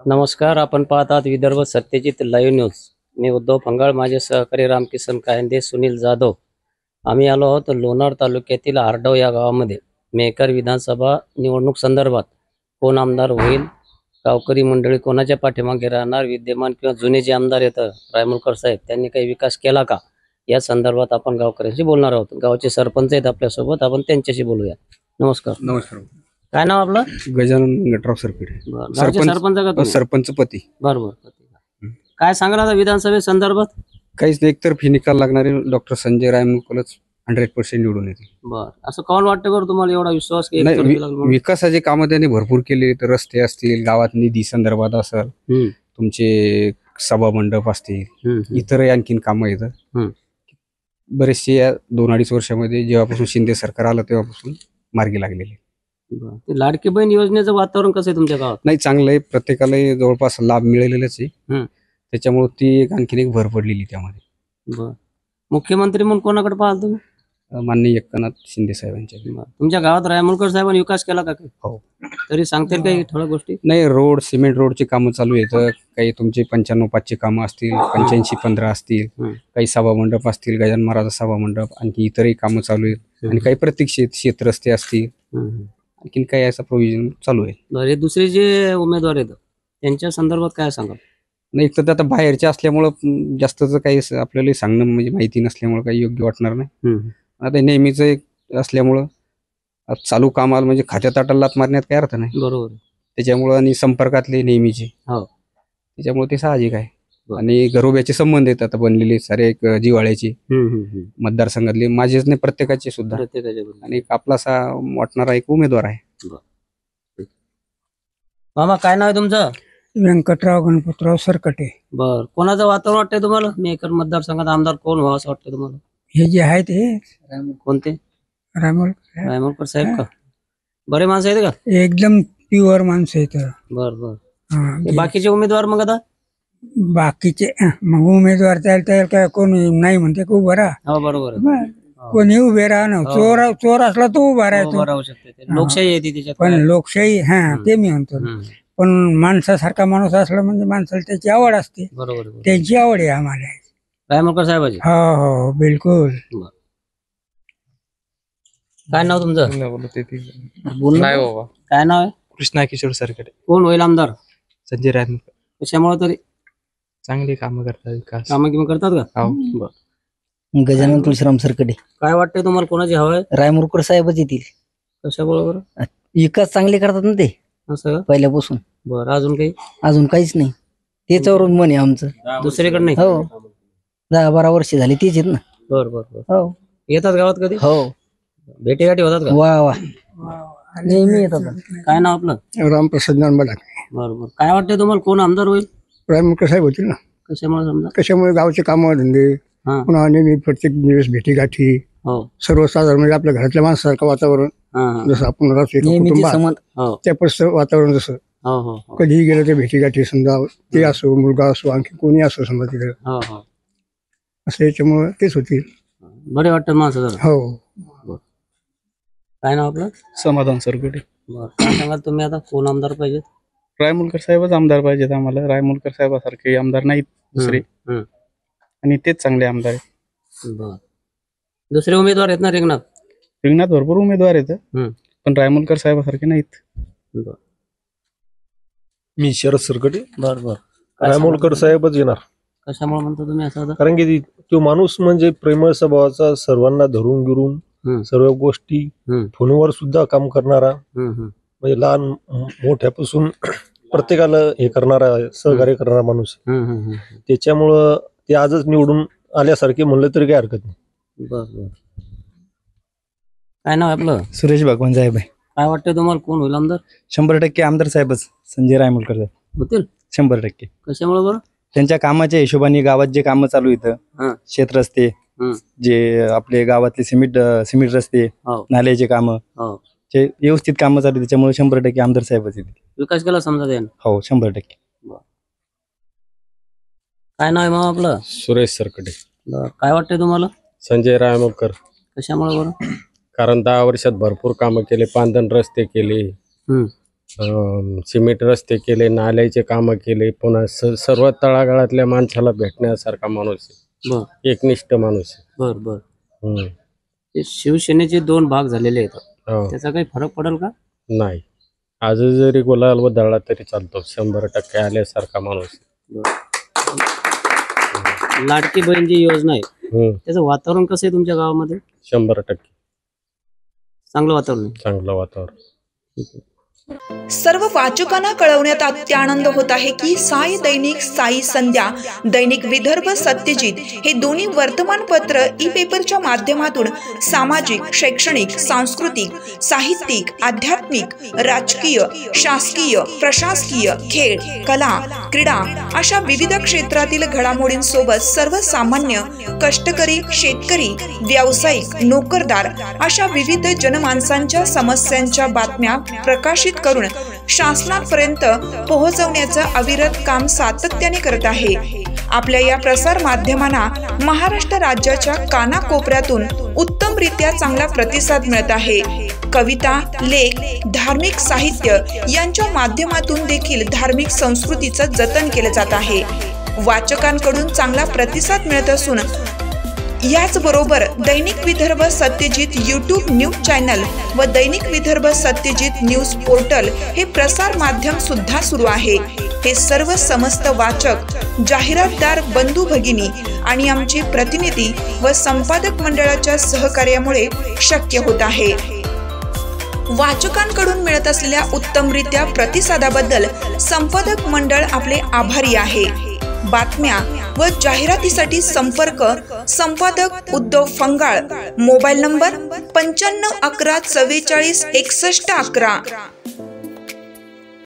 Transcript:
नमस्कार. आपण पाहत आहात विदर्भ सत्यजित लाईव्ह न्यूज. मी उद्धव फंगाळ, माझे सहकारी रामकिसन कायंदे, सुनील जाधव. आम्ही आलो आहोत लोणार तालुक्यातील आरडव या गावामध्ये मेहकर विधानसभा निवडणूक संदर्भात कोण आमदार होईल, गावकरी मंडळी कोणाच्या पाठीमागे राहणार, विद्यमान किंवा जुने जे आमदार येतं रायमुलकर साहेब त्यांनी काही विकास केला का, या संदर्भात आपण गावकऱ्यांशी बोलणार आहोत. गावचे सरपंच आहेत आपल्यासोबत, आपण त्यांच्याशी बोलूया. नमस्कार. नमस्कार. काय नाव आपलं? गजानन गटराव सरपिडे. गावचे सरपंच का तुम्ही? सरपंच पती. बरोबर. काय सांगाल आता विधानसभे संदर्भात? काहीच नाही, एकतर्फी निकाल लागणारे डॉक्टर संजय रायमुलकरच 100% निवडून येते. बर, असं कोण वाटतं बरं तुम्हाला एवढा विश्वास की नाही, एकतर्फी लागलं म्हणून? विकासाचे कामं त्यांनी भरपूर केले. तर रस्ते असतील, गावात निधी संदर्भात असेल, तुमचे सभा मंडप असतील, इतरही आणखीन कामं येतात बरेचसे. या 2-2.5 वर्षामध्ये जेव्हापासून शिंदे सरकार आलं तेव्हापासून मार्गी लागलेले. ते लाडकी बहीण योजनेचं वातावरण कसं आहे तुमच्या गावात? नाही, चांगलं आहे. प्रत्येकाला जवळपास लाभ मिळालेलाच आहे. त्याच्यामुळे ती आणखीन एक भर पडलेली त्यामध्ये. बर, मुख्यमंत्री म्हणून कोणाकडे पाहाल तुम्ही? माननीय एकनाथ शिंदे साहेबांच्या. तुमच्या गावात रायमुलकर साहेबांनी विकास केला का काही? हो. तरी सांगतील काही ठळक गोष्टी? नाही, रोड, सिमेंट रोडची कामं चालू आहेत. काही तुमचे 95-5चे कामं असतील, 85-15 असतील, काही सभा मंडप असतील, गजानन महाराज सभा मंडप, आणखी इतरही कामं चालू आहेत. आणि काही प्रत्येक शेत रस्ते असतील, आणखीन काही असं प्रोव्हिजन चालू आहे. बरं, हे दुसरे जे उमेदवार आहेत त्यांच्या संदर्भात काय सांगाल? नाही, तर आता बाहेरचे असल्यामुळं जास्तच काही आपल्याला सांगणं म्हणजे माहिती नसल्यामुळं काही योग्य वाटणार नाही. आता नेहमीच असल्यामुळं चालू कामाला म्हणजे खात्यात ताटाला लात मारण्यात काही अर्थ नाही. बरोबर. त्याच्यामुळं आणि संपर्कातले नेहमीचे, त्याच्यामुळे ते साहजिक आहे. आणि घरोब्याचे संबंध आहेत आता बनलेले सारे, एक जिव्हाळ्याचे मतदारसंघातले, माझेच नाही प्रत्येकाचे सुद्धा. आणि एक आपलासा वाटणारा एक उमेदवार आहे. मामा, काय नाव आहे तुमचं? व्यंकटराव गणपतराव सरकटे. बर, कोणाचं वातावरण वाटतंय तुम्हाला? मेहकर मतदारसंघात आमदार कोण व्हावं असं वाटतंय तुम्हाला? हे जे आहेत हे कोणते? रायमुलकर साहेब का? बरे माणसं आहेत का? एकदम प्युअर माणसं आहेत. बर बर. बाकीचे उमेदवार मग आता? बाकीचे मग उमेदवार त्याला काय कोणी नाही म्हणते की उभं राहा. हो, बरोबर. कोणी उभे राहा ना. चोर असला तो उभा राहतो. राहू शकते, लोकशाही येते त्याच्यात. पण लोकशाही, ते मी म्हणतो. पण माणसासारखा माणूस असला म्हणजे माणसाला त्याची आवड असते. बरोबर. त्यांची आवड आहे आम्हाला रायमुलकर साहेबाची. हो, बिलकुल. काय नाव तुमचं? नाही बाबा. काय नाव आहे? कृष्णा किशोर सरकडे. कोण होईल आमदार? संजय रायमुलकर. कशामुळे तरी? चांगली कामं करतात, विकास कामं करतात का? हो. गजानन तुळशीराम सरकडे. काय वाटतंय तुम्हाला, कोणाची हवा आहे? रायमुलकर साहेबच येतील. कशाबरोबर? विकास चांगले करतात ना ते असं पहिल्यापासून. बरं, अजून काही? अजून काहीच नाही, त्याच्यावरून म्हणे आमचं. दुसरीकडे नाही? हो, 10-12 वर्ष झाली तीच आहेत ना. बरं. हो. येतात गावात कधी? हो. भेटीगाठी होतात का? वा नेहमी येतात. काय नाव आपलं? रामप्रसाद जानबडा. बरोबर. काय वाटतंय तुम्हाला, कोण आमदार होईल? रायमुलकर साहेब होतील ना. कशामुळे समजा? कशामुळे? गावचे कामं धंदे, पुन्हा नेहमी प्रत्येक दिवस भेटीगाठी, सर्वसाधारण म्हणजे आपल्या घरातल्या माणसासारखं वातावरण, जसं आपण राहतो त्या परिसर वातावरण, जसं कधीही गेलं ते भेटीगाठी, समजा ते असो, मुलगा असो, आणखी कोणी असो, समजा तिकडे असं. याच्यामुळे तेच होतील. बरे वाटतं माणसं. हो. काय नाव आपलं? समाधान सरकडे. बरं, काय सांगाल तुम्ही आता, कोण आमदार पाहिजे? रायमुलकर साहेबच आमदार पाहिजेत आम्हाला. रायमुलकर साहेबासारखे आमदार नाहीत दुसरे, आणि तेच चांगले आमदार आहेत. बर, दुसरे उमेदवार आहेत ना रिंगणात? भरपूर उमेदवार आहेत, पण रायमुलकर साहेबासारखे नाहीत. मी शरद सरकटे. बर. रायमुलकर साहेबच येणार. कशामुळे म्हणतो तुम्ही असं? कारण की तो माणूस म्हणजे प्रेमळ स्वभावाचा, सर्वांना धरून गिरून सर्व गोष्टी, फोनवर सुद्धा काम करणारा, म्हणजे लहान मोठ्यापासून प्रत्येकाला हे करणारा, सहकार्य करणारा माणूस. त्याच्यामुळं ते आजच निवडून आल्यासारखे म्हणलं तरी काही हरकत नाही. बर. काय नाव आपलं? सुरेश भगवान साहेब आहे. काय वाटतंय तुम्हाला, कोण होईल आमदार? 100% आमदार साहेबच, संजय रायमुलकर साहेब होतील. 100%. कशामुळे बरं? त्यांच्या कामाच्या हिशोबाने गावात जे कामं चालू इथं, शेत रस्ते, जे आपले गावातले सिमेंट रस्ते, नाल्याचे कामं, जे व्यवस्थित कामं चालू, त्याच्यामुळे 100% आमदार साहेबच येतील. विकास केला समजा त्यानं? हो, 100%. काय नाव आहे मग आपलं? सुरेश सरकटे. काय वाटतंय तुम्हाला? संजय रायमुलकर. कशामुळे बरं? कारण 10 वर्षात भरपूर कामं केले, पांदण रस्ते केले, सिमेंट रस्ते केले, नाल्याचे कामं केले, पुन्हा सर्व तळागाळातल्या माणसाला भेटण्यासारखा माणूस आहे, एकनिष्ठ माणूस आहे. बर बर. ते शिवसेनेचे 2 भाग झालेले आहेत, त्याचा काही फरक पडेल का? नाही, आज जरी गुलाल बदलला तरी चालतो, 100% आल्यासारखा माणूस. लाडकी बहीण जी योजना आहे त्याचं वातावरण कसं आहे तुमच्या गावामध्ये? 100% चांगलं वातावरण. चांगलं वातावरण. सर्व वाचकांना कळवण्यात अत्यानंद होत आहे की साई दैनिक, साई संध्या, दैनिक विदर्भ सत्यजित हे दोन्ही वर्तमानपत्र ई पेपरच्या माध्यमातून सामाजिक, शैक्षणिक, सांस्कृतिक, साहित्यिक, आध्यात्मिक, राजकीय, शासकीय, प्रशासकीय, खेळ, कला, क्रीडा अशा विविध क्षेत्रातील घडामोडींसोबत सर्वसामान्य, कष्टकरी, शेतकरी, व्यावसायिक, नोकरदार अशा विविध जनमानसांच्या समस्यांच्या बातम्या प्रकाशित करून शासनापर्यंत पोहोचवण्याचं अविरत काम सातत्याने करत आहे. आपल्या या प्रसार माध्यमांना महाराष्ट्र राज्याच्या कानाकोपऱ्यातून उत्तमरित्या चांगला प्रतिसाद मिळत आहे. कविता, लेख, धार्मिक साहित्य यांच्या माध्यमातून देखील धार्मिक संस्कृतीचं जतन केलं जात आहे. वाचकांकडून चांगला प्रतिसाद मिळत असून याचबरोबर दैनिक Vidarbha Satyajit YouTube news channel व दैनिक विदर्भ सत्यजित न्यूज पोर्टल हे प्रसार माध्यम सुद्धा सुरू आहे. हे सर्व समस्त वाचक, जाहिरातदार बंधू भगिनी आणि आमचे प्रतिनिधी व संपादक मंडळाच्या सहकार्यामुळे शक्य होत आहे. वाचकांकडून मिळत असलेल्या उत्तमरित्या प्रतिसादाबद्दल संपादक मंडळ आपले आभारी आहे. बातम्या व जाहिरातीसाठी संपर्क संपादक उद्धव फंगाळ, मोबाईल नंबर 95 11 44 61 11.